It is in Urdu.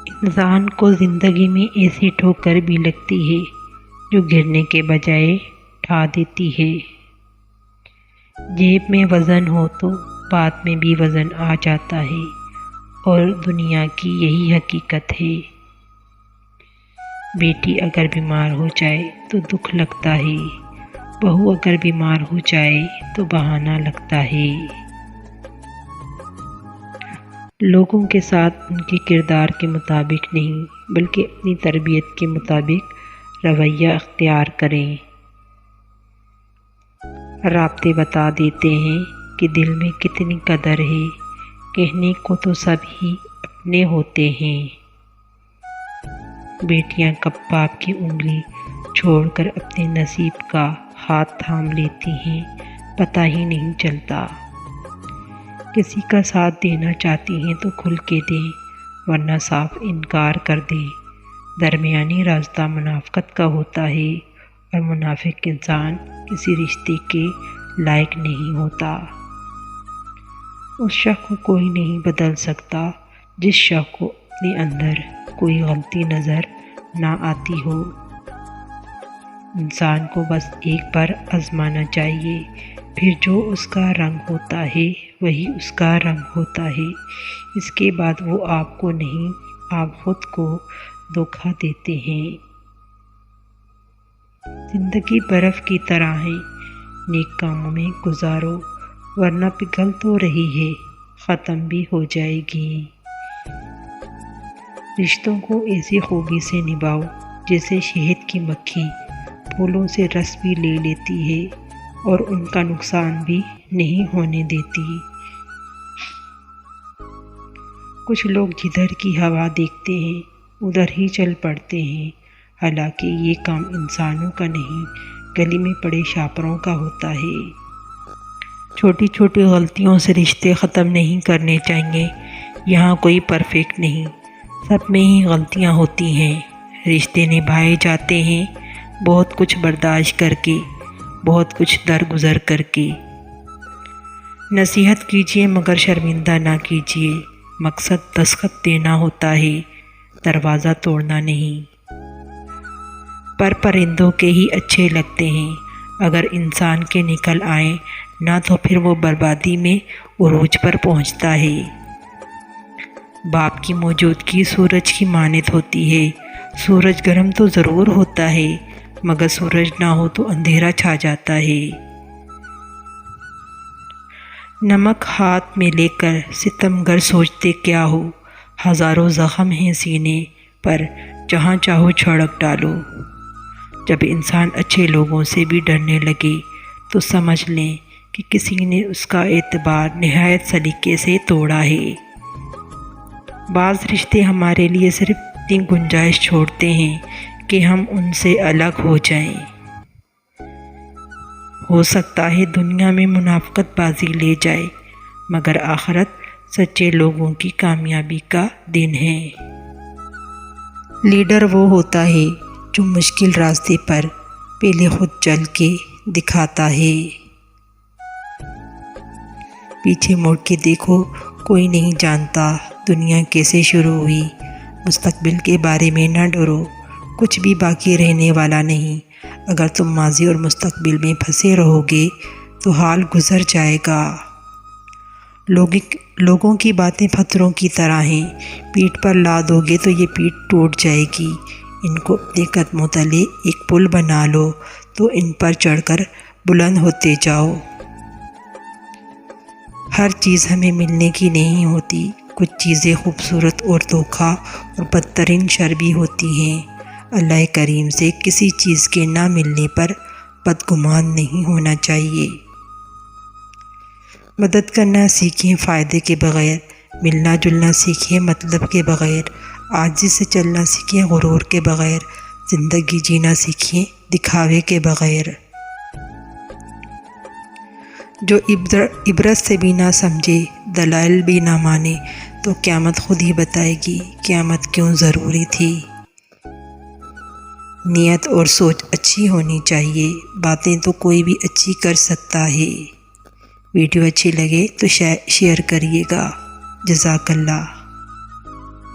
انسان کو زندگی میں ایسی ٹھوکر بھی لگتی ہے جو گرنے کے بجائے ڈھا دیتی ہے۔ جیب میں وزن ہو تو بات میں بھی وزن آ جاتا ہے، اور دنیا کی یہی حقیقت ہے۔ بیٹی اگر بیمار ہو جائے تو دکھ لگتا ہے، بہو اگر بیمار ہو جائے تو بہانہ لگتا ہے۔ لوگوں کے ساتھ ان کے کردار کے مطابق نہیں بلکہ اپنی تربیت کے مطابق رویہ اختیار کریں۔ رابطے بتا دیتے ہیں کہ دل میں کتنی قدر ہے، کہنے کو تو سب ہی اپنے ہوتے ہیں۔ بیٹیاں کب باپ کی انگلی چھوڑ کر اپنے نصیب کا ہاتھ تھام لیتی ہیں پتہ ہی نہیں چلتا۔ کسی کا ساتھ دینا چاہتی ہیں تو کھل کے دیں، ورنہ صاف انکار کر دیں۔ درمیانی راستہ منافقت کا ہوتا ہے، اور منافق انسان کسی رشتے کے لائق نہیں ہوتا۔ اس شخص کو کوئی نہیں بدل سکتا جس شخص کو اپنے اندر کوئی غلطی نظر نہ آتی ہو۔ انسان کو بس ایک بار آزمانا چاہیے، پھر جو اس کا رنگ ہوتا ہے وہی اس کا رنگ ہوتا ہے۔ اس کے بعد وہ آپ کو نہیں، آپ خود کو دھوکہ دیتے ہیں۔ زندگی برف کی طرح ہے، نیک کاموں میں گزارو، ورنہ پگھل تو رہی ہے، ختم بھی ہو جائے گی۔ رشتوں کو ایسی خوبی سے نبھاؤ جیسے شہد کی مکھی پھولوں سے رس بھی لے لیتی ہے اور ان کا نقصان بھی نہیں ہونے دیتی۔ کچھ لوگ جدھر کی ہوا دیکھتے ہیں ادھر ہی چل پڑتے ہیں، حالانکہ یہ کام انسانوں کا نہیں، گلی میں پڑے شاپروں کا ہوتا ہے۔ چھوٹی چھوٹی غلطیوں سے رشتے ختم نہیں کرنے چاہیے۔ یہاں کوئی پرفیکٹ نہیں، سب میں ہی غلطیاں ہوتی ہیں۔ رشتے نبھائے جاتے ہیں بہت کچھ برداشت کر کے، بہت کچھ درگزر کر کے۔ نصیحت کیجیے مگر شرمندہ نہ کیجیے، مقصد دستخط دینا ہوتا ہے، دروازہ توڑنا نہیں۔ پر پرندوں کے ہی اچھے لگتے ہیں، اگر انسان کے نکل آئیں نہ تو پھر وہ بربادی میں عروج پر پہنچتا ہے۔ باپ کی موجودگی سورج کی مانند ہوتی ہے، سورج گرم تو ضرور ہوتا ہے مگر سورج نہ ہو تو اندھیرا چھا جاتا ہے۔ نمک ہاتھ میں لے کر ستمگر سوچتے کیا ہو، ہزاروں زخم ہیں سینے پر، جہاں چاہو چھڑک ڈالو۔ جب انسان اچھے لوگوں سے بھی ڈرنے لگے تو سمجھ لیں کہ کسی نے اس کا اعتبار نہایت سلیقے سے توڑا ہے۔ بعض رشتے ہمارے لیے صرف اتنی گنجائش چھوڑتے ہیں کہ ہم ان سے الگ ہو جائیں۔ ہو سکتا ہے دنیا میں منافقت بازی لے جائے، مگر آخرت سچے لوگوں کی کامیابی کا دن ہے۔ لیڈر وہ ہوتا ہے جو مشکل راستے پر پہلے خود چل کے دکھاتا ہے۔ پیچھے مڑ کے دیکھو، کوئی نہیں جانتا دنیا کیسے شروع ہوئی۔ مستقبل کے بارے میں نہ ڈرو، کچھ بھی باقی رہنے والا نہیں۔ اگر تم ماضی اور مستقبل میں پھنسے رہو گے تو حال گزر جائے گا۔ لوگوں کی باتیں پتھروں کی طرح ہیں، پیٹھ پر لا دو گے تو یہ پیٹھ ٹوٹ جائے گی۔ ان کو اپنے قدموں تلے ایک پل بنا لو تو ان پر چڑھ کر بلند ہوتے جاؤ۔ ہر چیز ہمیں ملنے کی نہیں ہوتی، کچھ چیزیں خوبصورت اور دھوکہ اور بدترین شر بھی ہوتی ہیں۔ اللہ کریم سے کسی چیز کے نہ ملنے پر بدگمان نہیں ہونا چاہیے۔ مدد کرنا سیکھیں فائدے کے بغیر، ملنا جلنا سیکھیں مطلب کے بغیر، عاجزی سے چلنا سیکھیں غرور کے بغیر، زندگی جینا سیکھیں دکھاوے کے بغیر۔ جو عبرت سے بھی نہ سمجھے، دلائل بھی نہ مانے تو قیامت خود ہی بتائے گی قیامت کیوں ضروری تھی۔ نیت اور سوچ اچھی ہونی چاہیے، باتیں تو کوئی بھی اچھی کر سکتا ہے۔ ویڈیو اچھی لگے تو شیئر کریے گا۔ جزاک اللہ۔